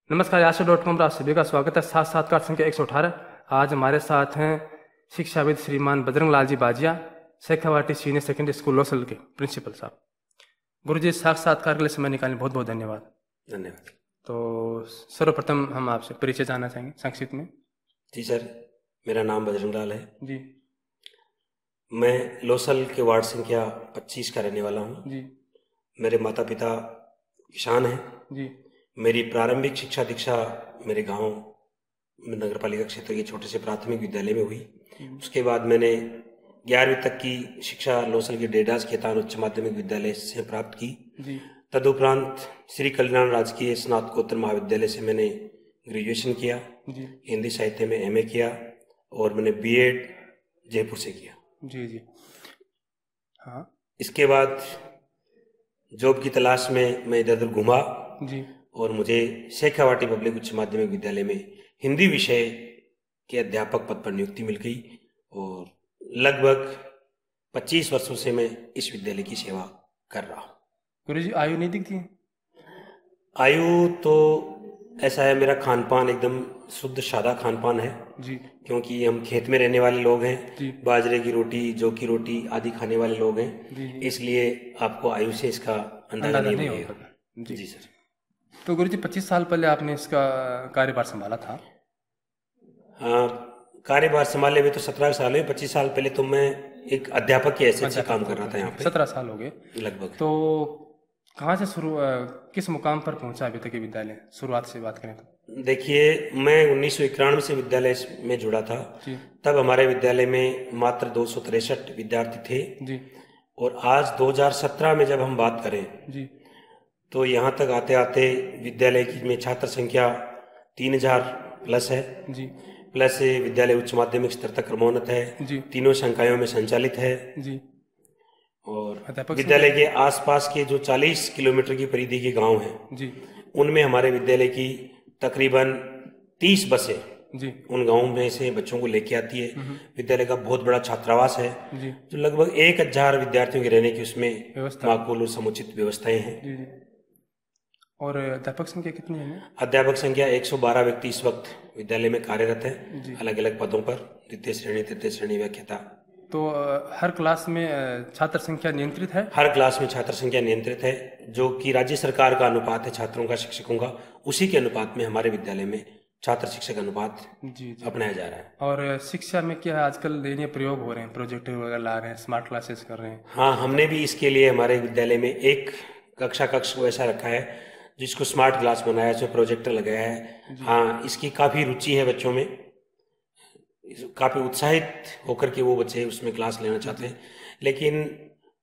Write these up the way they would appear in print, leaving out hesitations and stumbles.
नमस्कार, यासो.com पर आप सभी का स्वागत है। साक्षात्कार संख्या 118। आज हमारे साथ हैं शिक्षाविद श्रीमान Bajrang Lal ji Bajiya, Shekhawati senior secondary school Losal के प्रिंसिपल साहब। गुरु जी, साक्षात्कार के लिए समय निकालने बहुत बहुत धन्यवाद। धन्यवाद। तो सर्वप्रथम हम आपसे परिचय जानना चाहेंगे संक्षिप्त में। जी सर, मेरा नाम बजरंग लाल है। जी मैं लोसल के वार्ड संख्या 25 का रहने वाला हूँ। जी मेरे माता पिता किसान हैं। जी मेरी प्रारंभिक शिक्षा दीक्षा मेरे गांव में नगर पालिका क्षेत्र के छोटे से प्राथमिक विद्यालय में हुई। उसके बाद मैंने 11वीं तक की शिक्षा लोसल के डेडास खेतान उच्च माध्यमिक विद्यालय से प्राप्त की। जी तदुपरांत श्री कल्याण राजकीय स्नातकोत्तर महाविद्यालय से मैंने ग्रेजुएशन किया। जी हिंदी साहित्य में एमए किया और मैंने बीएड जयपुर से किया। जी जी हाँ इसके बाद जॉब की तलाश में मैं इधर उधर घूमा जी और मुझे शेखावाटी पब्लिक उच्च माध्यमिक विद्यालय में हिंदी विषय के अध्यापक पद पर नियुक्ति मिल गई और लगभग 25 वर्षों से मैं इस विद्यालय की सेवा कर रहा हूँ। गुरु जी, आयु नहीं दिखती है? आयु तो ऐसा है, मेरा खान पान एकदम शुद्ध सादा खान पान है। जी क्योंकि हम खेत में रहने वाले लोग हैं, जी बाजरे की रोटी, जौ की रोटी आदि खाने वाले लोग हैं। जी जी इसलिए आपको आयु से इसका अंदाजा नहीं नहीं हो होगा। सकता। जी जी सर। तो गुरु जी, 25 साल पहले आपने इसका कार्यभार संभाला था। हाँ, कार्यभार संभाले हुए तो 17 साल हुए। 25 साल पहले तो मैं एक अध्यापक की हैसियत से काम कर रहा था यहाँ पे। 17 साल हो गए लगभग। तो कहाँ से किस मुकाम पर पहुंचा अभी तक ये विद्यालय, शुरुआत से बात करें तो? देखिए, मैं 1991 से विद्यालय में जुड़ा था। जी तब हमारे विद्यालय में मात्र 263 विद्यार्थी थे जी और आज 2017 में जब हम बात करें जी तो यहाँ तक आते आते विद्यालय की में छात्र संख्या 3000 प्लस है। जी प्लस विद्यालय उच्च माध्यमिक स्तर तक क्रमोन्नत है, जी तीनों संकायों में संचालित है। जी और अध्यापक विद्यालय के आसपास के जो 40 किलोमीटर की परिधि के गांव हैं, जी उनमें हमारे विद्यालय की तकरीबन 30 बसें जी उन गांवों में से बच्चों को लेके आती है। विद्यालय का बहुत बड़ा छात्रावास है, जी जो लगभग 1000 विद्यार्थियों के रहने की उसमें व्यवस्था। माकूल और समुचित व्यवस्थाएं हैं। जी जी और अध्यापक संख्या कितनी है? अध्यापक संख्या 112 व्यक्ति इस वक्त विद्यालय में कार्यरत जी। है, अलग अलग पदों पर, द्वितीय श्रेणी, तृतीय श्रेणी, व्याख्याता। तो हर क्लास में छात्र संख्या नियंत्रित है? हर क्लास में छात्र संख्या नियंत्रित है, जो कि राज्य सरकार का अनुपात है छात्रों का शिक्षकों का, उसी के अनुपात में हमारे विद्यालय में छात्र शिक्षक अनुपात जी जी अपनाया जा रहा है। और शिक्षा में क्या है, आजकल नए प्रयोग हो रहे हैं, प्रोजेक्टर वगैरह ला रहे हैं, स्मार्ट क्लासेस कर रहे हैं। हाँ, हमने भी इसके लिए हमारे विद्यालय में एक कक्ष को ऐसा रखा है जिसको स्मार्ट क्लास बनाया है, उसमें प्रोजेक्टर लगाया है। हाँ, इसकी काफ़ी रुचि है बच्चों में, काफ़ी उत्साहित होकर के वो बच्चे उसमें क्लास लेना चाहते हैं। लेकिन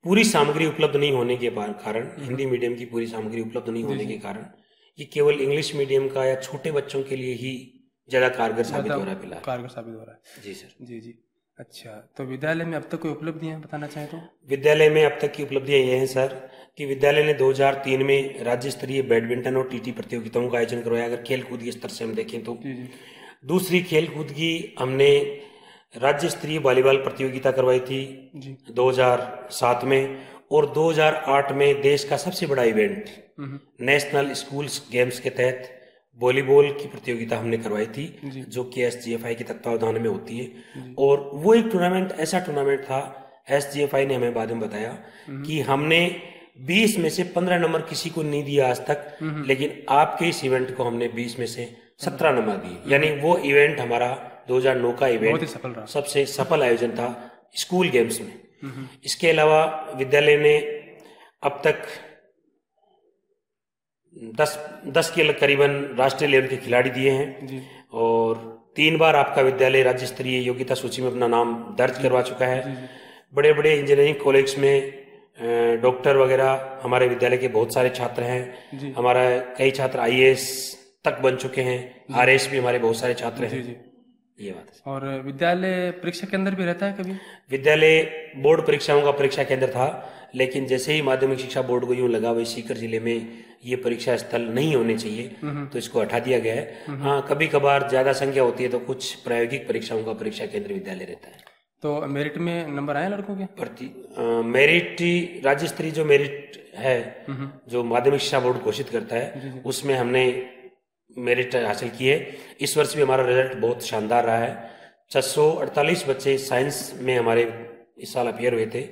पूरी सामग्री उपलब्ध नहीं होने के कारण, हिंदी मीडियम की पूरी सामग्री उपलब्ध नहीं होने के कारण, ये केवल इंग्लिश मीडियम का या छोटे बच्चों के लिए ही ज़्यादा कारगर साबित हो रहा है फिलहाल। कारगर साबित हो रहा है। जी सर। जी जी अच्छा, तो विद्यालय में अब तक कोई उपलब्धियां बताना चाहें तो? विद्यालय में अब तक की उपलब्धियां ये हैं सर कि विद्यालय ने 2003 में राज्य स्तरीय बैडमिंटन और टीटी प्रतियोगिताओं का आयोजन करवाया। अगर खेल कूद के स्तर से हम देखें तो जी जी दूसरी खेल कूद की हमने राज्य स्तरीय वॉलीबॉल प्रतियोगिता करवाई थी जी 2007 में, और 2008 में देश का सबसे बड़ा इवेंट नेशनल स्कूल्स गेम्स के तहत वॉलीबॉल की प्रतियोगिता हमने करवाई थी, जो कि एसजीएफआई के तत्वावधान में होती है। और वो एक टूर्नामेंट, ऐसा टूर्नामेंट था, एसजीएफआई ने हमें बाद में बताया कि हमने 20 में से 15 नंबर किसी को नहीं दिया आज तक, लेकिन आपके इस इवेंट को हमने 20 में से 17 नंबर दिए। यानी वो इवेंट हमारा 2009 का बहुत ही इवेंट सफल रहा। सबसे सफल आयोजन था स्कूल गेम्स में। इसके अलावा विद्यालय ने अब तक 10 के करीबन राष्ट्रीय लेवल के खिलाड़ी दिए हैं जी और 3 बार आपका विद्यालय राज्य स्तरीय योग्यता सूची में अपना नाम दर्ज करवा चुका है। बड़े बड़े इंजीनियरिंग कॉलेज में डॉक्टर वगैरह हमारे विद्यालय के बहुत सारे छात्र हैं। हमारा कई छात्र आईएएस तक बन चुके हैं, आरएएस भी हमारे बहुत सारे छात्र हैं। जी ये बात है। और विद्यालय परीक्षा केंद्र भी रहता है कभी? विद्यालय बोर्ड परीक्षाओं का परीक्षा केंद्र था, लेकिन जैसे ही माध्यमिक शिक्षा बोर्ड को यूं लगा वही सीकर जिले में ये परीक्षा स्थल नहीं होने चाहिए, तो इसको हटा दिया गया है। हाँ, कभी कभार ज्यादा संख्या होती है तो कुछ प्रायोगिक परीक्षाओं का परीक्षा केंद्र विद्यालय रहता है। तो मेरिट में नंबर आए लड़कों के? मेरिट, राज्य स्तरीय जो मेरिट है, जो माध्यमिक शिक्षा बोर्ड घोषित करता है, उसमें हमने मेरिट हासिल किए। इस वर्ष भी हमारा रिजल्ट बहुत शानदार रहा है। 648 बच्चे साइंस में हमारे इस साल अपीयर हुए थे,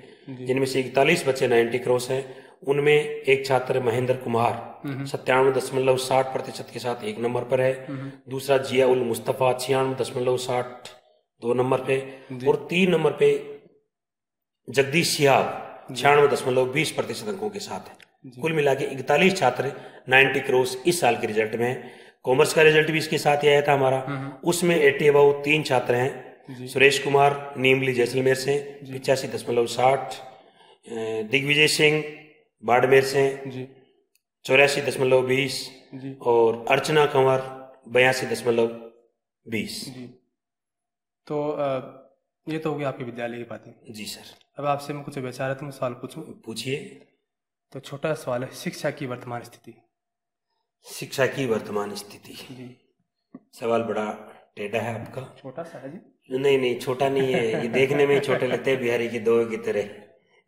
जिनमें से 41 बच्चे 90 क्रॉस हैं। उनमें एक छात्र महेंद्र कुमार 97.60% के साथ 1 नंबर पर है। दूसरा जिया उल मुस्तफ़ा 96.60 2 नंबर पे, और 3 नंबर पे जगदीश सिहाब 96.20% अंकों के साथ है। कुल मिला के 41 छात्र 90 क्रॉस इस साल के रिजल्ट में है। कॉमर्स का रिजल्ट भी इसके साथ ही आया था हमारा, उसमें 80 अबव 3 छात्र हैं। सुरेश कुमार नीमली जैसलमेर से 85.60, दिग्विजय सिंह बाड़मेर से 84.20 और अर्चना कंवर 82.20। तो ये तो हो गया आपके विद्यालय की बातें। जी सर। अब आपसे मैं कुछ वैचारात्मक सवाल पूछूं? पूछिए। तो छोटा सवाल है, शिक्षा की वर्तमान स्थिति। शिक्षा की वर्तमान स्थिति, सवाल बड़ा टेढ़ा है आपका। छोटा सा है जी? नहीं, छोटा नहीं है, ये देखने में छोटे लगते हैं, बिहारी की दो की तरह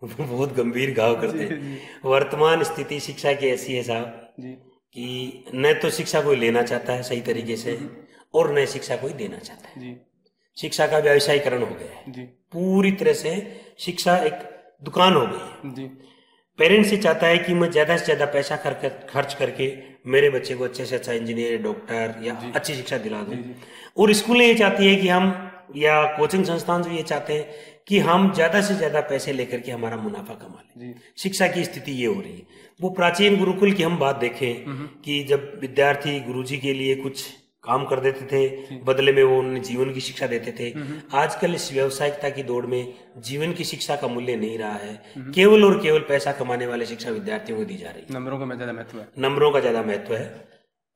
बहुत गंभीर घाव करते हैं। वर्तमान स्थिति शिक्षा की ऐसी है साहब कि न तो शिक्षा कोई लेना चाहता है सही तरीके से, और न शिक्षा कोई देना चाहता है। शिक्षा का व्यवसायीकरण हो गया है पूरी तरह से। शिक्षा एक दुकान हो गई है। पेरेंट्स ये चाहता है कि मैं ज्यादा से ज्यादा पैसा खर्च करके मेरे बच्चे को अच्छे से अच्छा इंजीनियर, डॉक्टर या अच्छी शिक्षा दिला दूं। और स्कूलें ये चाहती है कि हम, या कोचिंग संस्थान भी ये चाहते हैं कि हम ज्यादा से ज्यादा पैसे लेकर के हमारा मुनाफा कमा लें। शिक्षा की स्थिति ये हो रही है। वो प्राचीन गुरुकुल की हम बात देखें कि जब विद्यार्थी गुरुजी के लिए कुछ काम कर देते थे, बदले में वो उन्हें जीवन की शिक्षा देते थे। आजकल इस व्यावसायिकता की दौड़ में जीवन की शिक्षा का मूल्य नहीं रहा है, केवल और केवल पैसा कमाने वाले शिक्षा विद्यार्थियों को दी जा रही है। नंबरों का ज्यादा महत्व है। नंबरों का ज्यादा महत्व है।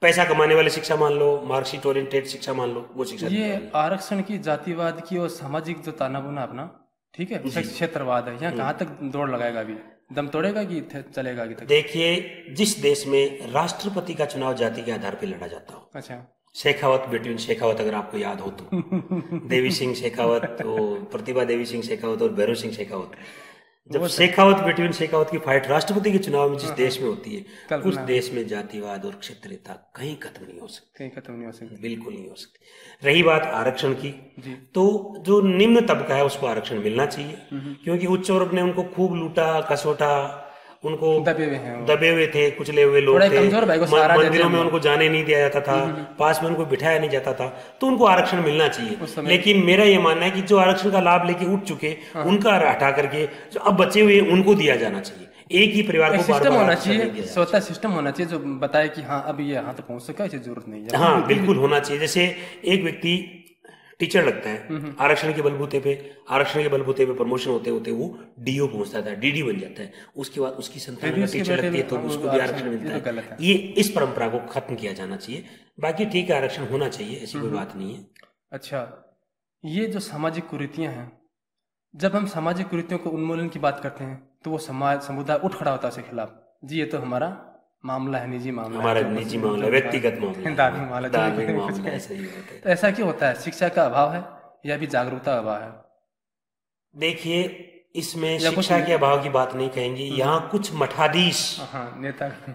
पैसा कमाने वाले शिक्षा मान लो, मार्कशीट ओरिएंटेड शिक्षा मान लो, वो शिक्षा। ये आरक्षण की, जातिवाद की और सामाजिक जो तानाबुना अपना, ठीक है, क्षेत्रवाद है, यहाँ कहाँ तक दौड़ लगाएगा? अभी दम तोड़ेगा कि चलेगा आगे तक? देखिए, जिस देश में राष्ट्रपति का चुनाव जाति के आधार पर लड़ा जाता हो, अच्छा, शेखावत, बिटवीन शेखावत अगर आपको याद हो तो देवी सिंह शेखावत, तो प्रतिभा देवी सिंह शेखावत और भैरव सिंह शेखावत, जब शेखावत बिटवीन शेखावत की फाइट राष्ट्रपति के चुनाव में जिस देश में होती है, उस देश में जातिवाद और क्षेत्रीयता कहीं खत्म नहीं हो सकती, बिल्कुल नहीं हो सकती। रही बात आरक्षण की, तो जो निम्न तबका है उसको आरक्षण मिलना चाहिए, क्योंकि उच्च वर्ग ने उनको खूब लूटा कसोटा, उनको दबे हुए थे, कुचले हुए लोग थे, मंदिरों में उनको जाने नहीं दिया जाता था, पास में उनको बिठाया नहीं जाता था, तो उनको आरक्षण मिलना चाहिए। लेकिन मेरा ये मानना है कि जो आरक्षण का लाभ लेके उठ चुके, उनका हटा करके जो अब बचे हुए उनको दिया जाना चाहिए। एक ही परिवार को सिस्टम होना चाहिए, स्वतः सिस्टम होना चाहिए जो बताए कि हाँ अब ये यहाँ तक पहुंच सका, इसे जरूरत नहीं है। हाँ, बिल्कुल होना चाहिए। जैसे एक व्यक्ति टीचर लगता है, आरक्षण के बलबूते पे प्रमोशन होते होते वो डीओ पहुंचता है, डीडी बन जाता है, उसके बाद उसकी संतान का टीचर लगती है तो उसको भी आरक्षण मिलता है। ये इस परंपरा को खत्म किया जाना चाहिए। बाकी ठीक है, आरक्षण होना चाहिए, ऐसी कोई बात नहीं है। अच्छा, ये जो सामाजिक कुरीतियां हैं, जब हम सामाजिक कुरीतियों को उन्मूलन की बात करते हैं तो वो समुदाय उठ खड़ा होता है उसके खिलाफ। जी, ये तो हमारा मामला है, निजी मामला, हमारा निजी मामला, व्यक्तिगत मामला, धार्मिक मामला, ऐसा ही होता है। तो ऐसा क्यों होता है? शिक्षा का अभाव है या भी जागरूकता का अभाव है? देखिए, इसमें शिक्षा के अभाव की बात नहीं कहेंगे। यहाँ कुछ मठाधीश,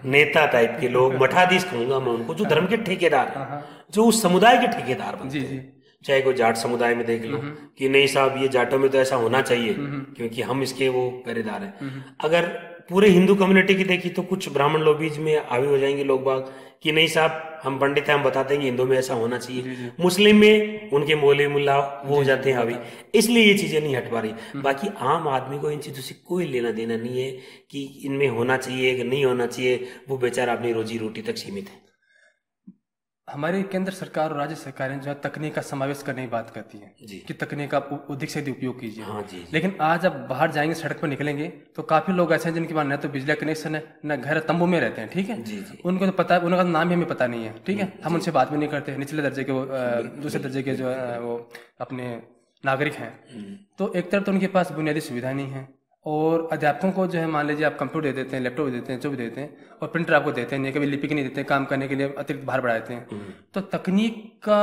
नेता टाइप के लोग, मठाधीश कहूंगा मैं उनको, जो धर्म के ठेकेदार, जो उस समुदाय के ठेकेदार बनते हैं। चाहे कोई जाट समुदाय में देख लो कि नहीं साहब ये जाटों में तो ऐसा होना चाहिए क्योंकि हम इसके वो पहरेदार हैं। अगर पूरे हिंदू कम्युनिटी की देखी तो कुछ ब्राह्मण लोग बीच में हावी हो जाएंगे लोग बाग कि नहीं साहब हम पंडित हैं, हम बताते हैं कि हिंदू में ऐसा होना चाहिए। मुस्लिम में उनके मौलवी मुल्ला वो हो जाते हैं हावी, इसलिए ये चीजें नहीं हट पा रही। बाकी आम आदमी को इन चीजों से कोई लेना देना नहीं है कि इनमें होना चाहिए कि नहीं होना चाहिए, वो बेचारा अपनी रोजी रोटी तक सीमित है। हमारी केंद्र सरकार और राज्य सरकारें जो है तकनीक का समावेश करने की बात करती है कि तकनीक का अधिक से अधिक उपयोग कीजिए। हाँ जी। लेकिन आज अब बाहर जाएंगे, सड़क पर निकलेंगे तो काफी लोग ऐसे हैं जिनके पास न तो बिजली कनेक्शन है, न घर तंबू में रहते हैं, ठीक है। उनको तो पता है, उनका नाम ही हमें पता नहीं है, ठीक है। हम उनसे बात भी नहीं करते, निचले दर्जे के, वो दूसरे दर्जे के जो वो अपने नागरिक हैं। तो एक तरफ तो उनके पास बुनियादी सुविधा नहीं है, और अध्यापकों को जो है मान लीजिए आप कंप्यूटर दे देते हैं, लैपटॉप दे देते हैं, जो भी देते हैं, और प्रिंटर आपको देते हैं, कभी लिपिक नहीं देते, काम करने के लिए अतिरिक्त भार बढ़ा देते हैं। तो तकनीक का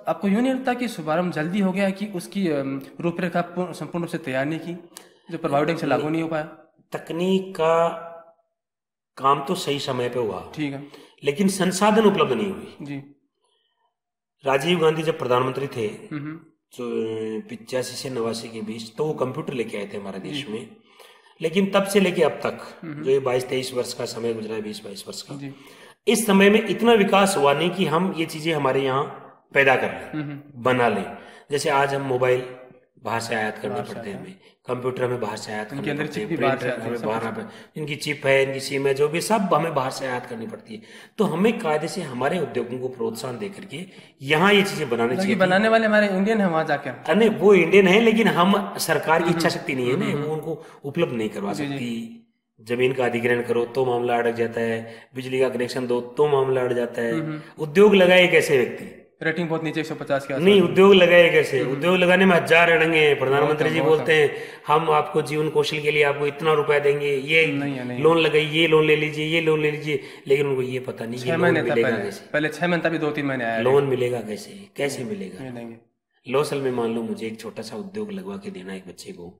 आपको यूं नहीं लगता कि शुभारंभ जल्दी हो गया कि उसकी रूपरेखा संपूर्ण रूप से तैयार नहीं की, जो प्रभावी ढंग से लागू नहीं हो पाया? तकनीक का काम तो सही समय पे हुआ, ठीक है, लेकिन संसाधन उपलब्ध नहीं हुई। जी, राजीव गांधी जब प्रधानमंत्री थे तो 85 से 89 के बीच, तो वो कंप्यूटर लेके आए थे हमारे देश में। लेकिन तब से लेके अब तक जो ये 22-23 वर्ष का समय गुजरा है, 20-22 वर्ष का, इस समय में इतना विकास हुआ नहीं कि हम ये चीजें हमारे यहाँ पैदा कर लें, बना लें। जैसे आज हम मोबाइल बाहर से आयात करने पड़ते हैं, हमें कंप्यूटर हमें बाहर से आयात करने पड़ते हैं, प्रिंटर हमें बाहर, इनकी चिप है, इनकी सिम है, जो भी सब हमें बाहर से आयात करनी पड़ती है। तो हमें कायदे से हमारे उद्योगों को प्रोत्साहन दे करके यहाँ ये चीजें बनानी चाहिए। बनाने वाले हमारे इंडियन है वहां जाकर, अरे वो इंडियन है, लेकिन हम सरकार की इच्छा शक्ति नहीं है ना, वो उनको उपलब्ध नहीं करवा सकती। जमीन का अधिग्रहण करो तो मामला अटक जाता है, बिजली का कनेक्शन दो तो मामला अटक जाता है। उद्योग लगाए कैसे व्यक्ति, रेटिंग बहुत नीचे 150 के आसपास, नहीं उद्योग लगाए कैसे, उद्योग लगाने में हजार अड़ंगे हैं। प्रधानमंत्री जी बोलते हैं हम आपको जीवन कौशल के लिए आपको इतना रुपया देंगे, ये लोन लगाइए, ये लोन ले लीजिए, ये लोन ले लीजिए, लेकिन उनको ये पता नहीं 6 महीने मिलेगा कैसे, पहले 6 महीने तभी 2-3 महीने आया, लोन मिलेगा कैसे, कैसे मिलेगा। लोसल में मान लो मुझे एक छोटा सा उद्योग लगवा के देना एक बच्चे को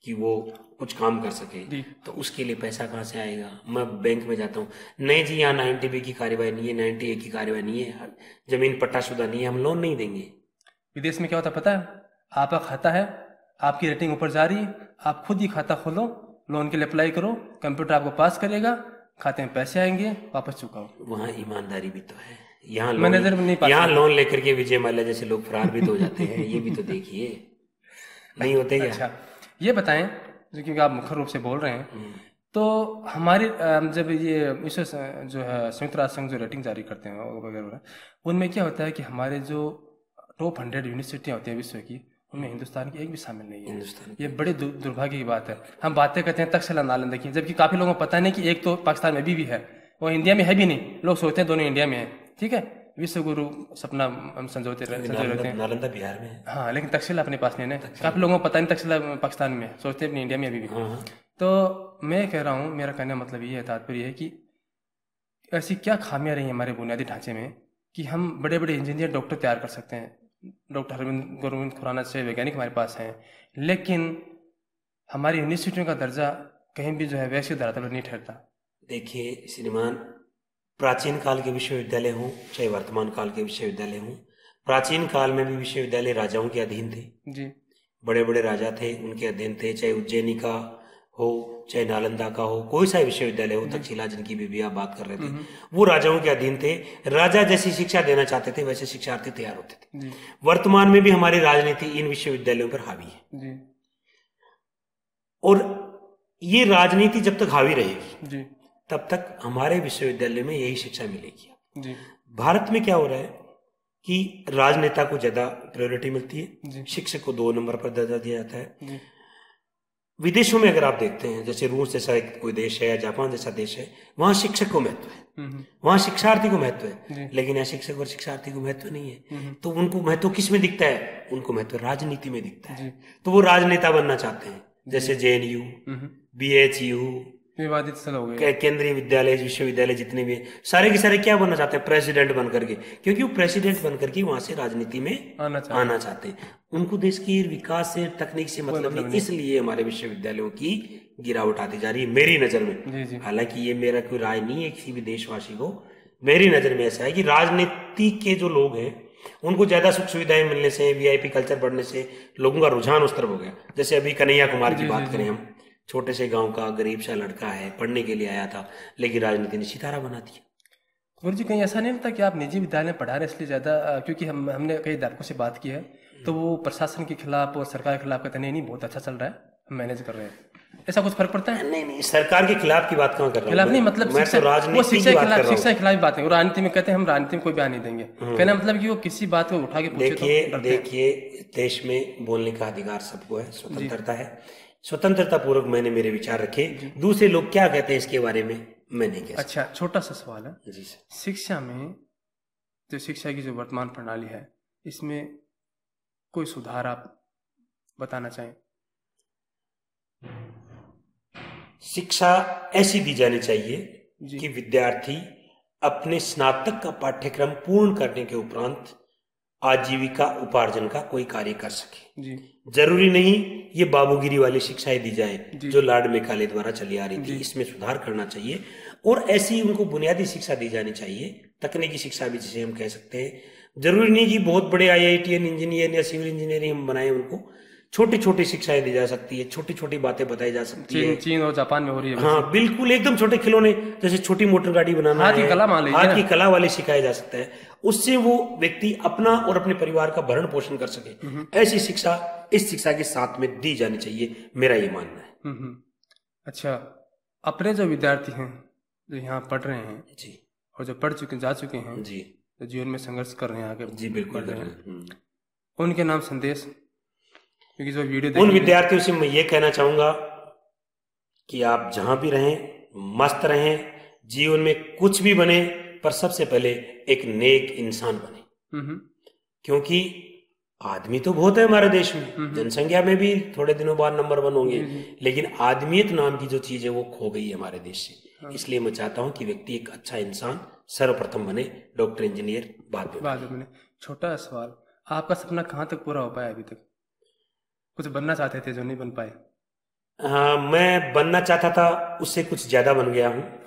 कि वो कुछ काम कर सके, तो उसके लिए पैसा कहाँ से आएगा। मैं बैंक में जाता हूँ, नहीं जी यहाँ 90B की कार्यवाही नहीं है, 90A की कार्यवाही नहीं है, जमीन पट्टाशुदा नहीं है, हम लोन नहीं देंगे। विदेश में क्या होता है पता है, आपका खाता है, आपकी रेटिंग ऊपर जा रही है, आप खुद ही खाता खोलो, लोन के लिए अप्लाई करो, कंप्यूटर आपको पास करेगा, खाते में पैसे आएंगे, वापस चुकाओ। वहाँ ईमानदारी भी तो है, यहाँ लोन लेकर के विजय माल्या जैसे लोग फरार भी तो हो जाते हैं, ये भी तो देखिए, नहीं होते क्या। अच्छा ये बताएं, क्योंकि आप मुख्य रूप से बोल रहे हैं, तो हमारे जब ये विश्व जो है संयुक्त राष्ट्र संघ जो रेटिंग जारी करते हैं वगैरह, उनमें क्या होता है कि हमारे जो टॉप 100 यूनिवर्सिटियाँ होती हैं विश्व की, उनमें हिंदुस्तान की एक भी शामिल नहीं है। ये बड़े दुर्भाग्य की बात है। हम बातें करते हैं तक्षशिला नालंदा की, जबकि काफी लोगों को पता नहीं कि एक तो पाकिस्तान में भी है, वो इंडिया में है भी नहीं। लोग सोचते हैं दोनों इंडिया में है, ठीक है, विश्व गुरु सपना हम संजोते रहते हैं, नालंदा बिहार में है, हाँ, लेकिन तक्षशिला अपने पास नहीं है। काफी लोगों को पता नहीं तक्षशिला पाकिस्तान में, सोचते हैं अपनी इंडिया में अभी भी। तो मैं कह रहा हूँ, मेरा कहने का मतलब ये है, तात्पर्य है कि ऐसी क्या खामियां रही हमारे बुनियादी ढांचे में कि हम बड़े बड़े इंजीनियर, डॉक्टर तैयार कर सकते हैं, डॉक्टर गोविंद खुराना से वैज्ञानिक हमारे पास हैं, लेकिन हमारी यूनिवर्सिटियों का दर्जा कहीं भी जो है वैश्विक धरातल पर नहीं ठहरता। देखिए श्रीमान, प्राचीन काल के विश्वविद्यालय हों चाहे वर्तमान काल के विश्वविद्यालय हों, प्राचीन काल में भी विश्वविद्यालय राजाओं के अधीन थे जी, बड़े बड़े राजा थे, उनके अधीन थे, चाहे उज्जैनी का हो चाहे नालंदा का हो, कोई सा विश्वविद्यालय हो, तक्षशिला जिनकी भी आप बात कर रहे थे, वो राजाओं के अधीन थे। राजा जैसी शिक्षा देना चाहते थे वैसे शिक्षार्थी तैयार होते थे। वर्तमान में भी हमारी राजनीति इन विश्वविद्यालयों पर हावी है, और ये राजनीति जब तक हावी रहेगी तब तक हमारे विश्वविद्यालय में यही शिक्षा मिलेगी। भारत में क्या हो रहा है कि राजनेता को ज्यादा प्रायोरिटी मिलती है, शिक्षक को 2 नंबर पर दर्जा दिया जाता है। विदेशों में अगर आप देखते हैं, जैसे रूस जैसा एक कोई देश है या जापान जैसा देश है, वहां शिक्षक को महत्व है, वहां शिक्षार्थी को महत्व है, लेकिन यहाँ शिक्षक और शिक्षार्थी को महत्व नहीं है। तो उनको महत्व किस में दिखता है? उनको महत्व राजनीति में दिखता है। तो वो राजनेता बनना चाहते हैं, जैसे JNU, BHU, विवादित स्थल हो गए, केंद्रीय विद्यालय, विश्वविद्यालय जितने भी सारे के सारे क्या बनना चाहते हैं? प्रेसिडेंट बन करके, क्योंकि वो प्रेसिडेंट बन करके वहां से राजनीति में आना चाहते हैं। उनको देश की विकास से, तकनीक से मतलब नहीं, इसलिए हमारे विश्वविद्यालयों की गिरावट आती जा रही है मेरी नजर में। हालांकि ये मेरा कोई राय नहीं है किसी भी देशवासी को, मेरी नजर में ऐसा है कि राजनीति के जो लोग हैं उनको ज्यादा सुख सुविधाएं मिलने से, VIP कल्चर बढ़ने से लोगों का रुझान उस तरफ हो गया। जैसे अभी कन्हैया कुमार की बात करें, हम छोटे से गांव का गरीब सा लड़का है, पढ़ने के लिए आया था, लेकिन राजनीति ने सितारा बना दिया। गुरु जी, कहीं ऐसा नहीं लगता कि आप निजी विद्यालय में पढ़ा रहे इसलिए ज्यादा, क्योंकि हमने कई अध्यापकों से बात की है तो वो प्रशासन के खिलाफ और सरकार के खिलाफ कहते नहीं बहुत अच्छा चल रहा है, हम मैनेज कर रहे हैं, ऐसा कुछ फर्क पड़ता है? नहीं, सरकार के खिलाफ की बात कहाँ कर रहा हूँ, खिलाफ नहीं, मतलब मैं तो राजनीति की बात कर रहा हूँ। शिक्षा के खिलाफ बात है, राजनीति में कहते हैं हम राजनीति में कोई बयान नहीं देंगे, कहना मतलब कि वो किसी बात को उठा के पूछे। देखिए देश में बोलने का अधिकार सबको है, स्वतंत्रता है, स्वतंत्रता पूर्वक मैंने मेरे विचार रखे, दूसरे लोग क्या कहते हैं इसके बारे में मैं नहीं कह सकता। अच्छा, छोटा सा सवाल है जी सर, शिक्षा में जो शिक्षा की जो वर्तमान प्रणाली है, इसमें कोई सुधार आप बताना चाहें? शिक्षा ऐसी दी जानी चाहिए कि विद्यार्थी अपने स्नातक का पाठ्यक्रम पूर्ण करने के उपरांत आजीविका उपार्जन का कोई कार्य कर सके जी। जरूरी नहीं ये बाबूगिरी वाली शिक्षाएं दी जाए जो लॉर्ड मेकाले द्वारा चली आ रही थी, इसमें सुधार करना चाहिए। और ऐसी उनको बुनियादी शिक्षा दी जानी चाहिए, तकनीकी शिक्षा भी जिसे हम कह सकते हैं, जरूरी नहीं कि बहुत बड़े IITN इंजीनियर या सिविल इंजीनियरिंग हम बनाए उनको। छोटी छोटी शिक्षाएं दी जा सकती है, छोटी छोटी बातें बताई जा सकती है। चीन और जापान में हो रही है। हाँ बिल्कुल, एकदम छोटे खिलौने, जैसे छोटी मोटर गाड़ी बनाना हाथ की कला मान लीजिए, हाथ की कला वाले सिखाया जा सकता है। उससे वो व्यक्ति अपना और अपने परिवार का भरण पोषण कर सके। ऐसी शिक्षा इस शिक्षा के साथ में दी जानी चाहिए, मेरा ये मानना है। अच्छा, अपने जो विद्यार्थी हैं जो यहाँ पढ़ रहे हैं जी, और जो पढ़ चुके जा चुके हैं जी, जो जीवन में संघर्ष कर रहे हैं आगे, जी बिल्कुल बढ़ रहे हैं, उनके नाम संदेश, क्योंकि जो वीडियो उन विद्यार्थियों से मैं ये कहना चाहूंगा कि आप जहां भी रहें मस्त रहें, जीवन में कुछ भी बने, पर सबसे पहले एक नेक इंसान बने। क्योंकि आदमी तो बहुत है हमारे देश में, जनसंख्या में भी थोड़े दिनों बाद नंबर 1 होंगे, लेकिन आदमियत नाम की जो चीज है वो खो गई है हमारे देश से। इसलिए मैं चाहता हूं कि व्यक्ति एक अच्छा इंसान सर्वप्रथम बने, डॉक्टर इंजीनियर बाद में बने। छोटा सवाल, आपका सपना कहाँ तक पूरा हो पाया अभी तक? कुछ बनना चाहते थे जो नहीं बन पाए? हाँ, मैं बनना चाहता था, उससे कुछ ज्यादा बन गया हूँ।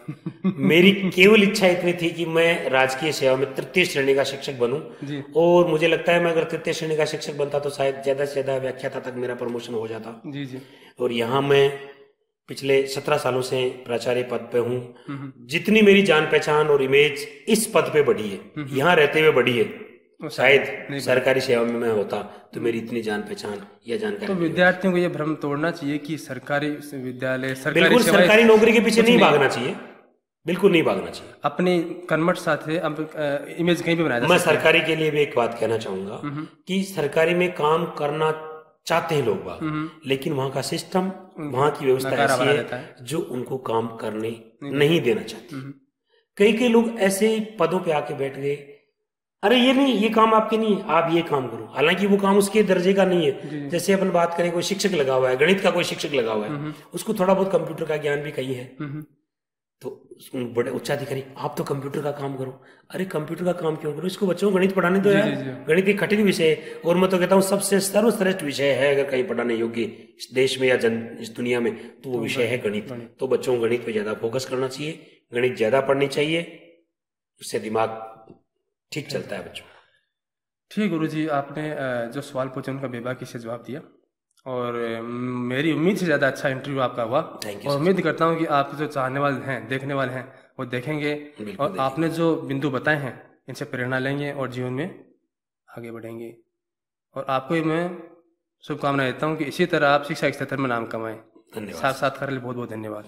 मेरी केवल इच्छा इतनी थी कि मैं राजकीय सेवा में तृतीय श्रेणी का शिक्षक बनूं, और मुझे लगता है मैं अगर तृतीय श्रेणी का शिक्षक बनता तो शायद ज्यादा से ज्यादा व्याख्याता तक मेरा प्रमोशन हो जाता। जी जी। और यहाँ मैं पिछले 17 सालों से प्राचार्य पद पे हूँ। जितनी मेरी जान पहचान और इमेज इस पद पे बढ़ी है, यहाँ रहते हुए बढ़ी है, शायद सरकारी सेवा में मैं होता तो मेरी इतनी जान पहचान या जानकारी। तो विद्यार्थियों को ये भ्रम तोड़ना चाहिए कि सरकारी विद्यालय, बिल्कुल सरकारी नौकरी के पीछे नहीं भागना चाहिए, बिल्कुल नहीं भागना चाहिए। अपनी कर्मठ साथ है, अब इमेज कहीं भी बनाया जा सकता है। मैं सरकारी के लिए भी एक बात कहना चाहूंगा कि सरकारी में काम करना चाहते हैं लोग, लेकिन वहां का सिस्टम, वहां की व्यवस्था ऐसी है जो उनको काम करने नहीं देना चाहती। कई लोग ऐसे पदों पे आके बैठ गए, अरे ये नहीं, ये काम आपके नहीं है, आप ये काम करो, हालांकि वो काम उसके दर्जे का नहीं है। जैसे अपन बात करें, कोई शिक्षक लगा हुआ है, गणित का कोई शिक्षक लगा हुआ है, उसको थोड़ा बहुत कंप्यूटर का ज्ञान भी कहीं है, तो बड़े उच्चाधिकारी आप तो कंप्यूटर का काम करो। अरे कंप्यूटर का काम क्यों करो, इसको बच्चों को गणित पढ़ाने दो यार। गणित एक कठिन विषय है, और मैं तो कहता हूँ सबसे सर्वश्रेष्ठ विषय है अगर कहीं पढ़ाने योग्य इस देश में या इस दुनिया में, तो वो विषय है गणित। तो बच्चों को गणित पे ज्यादा फोकस करना चाहिए, गणित ज्यादा पढ़नी चाहिए, उससे दिमाग ठीक चलता है बच्चों। ठीक गुरुजी, आपने जो सवाल पूछे उनका बेबाकी से जवाब दिया, और मेरी उम्मीद से ज़्यादा अच्छा इंटरव्यू आपका हुआ। और उम्मीद करता हूँ कि आप जो चाहने वाले हैं, देखने वाले हैं, वो देखेंगे, और आपने जो बिंदु बताए हैं इनसे प्रेरणा लेंगे और जीवन में आगे बढ़ेंगे। और आपको मैं शुभकामनाएं देता हूँ कि इसी तरह आप शिक्षा के क्षेत्र में नाम कमाएं। धन्यवाद। साथ साथ कर ले, बहुत बहुत धन्यवाद।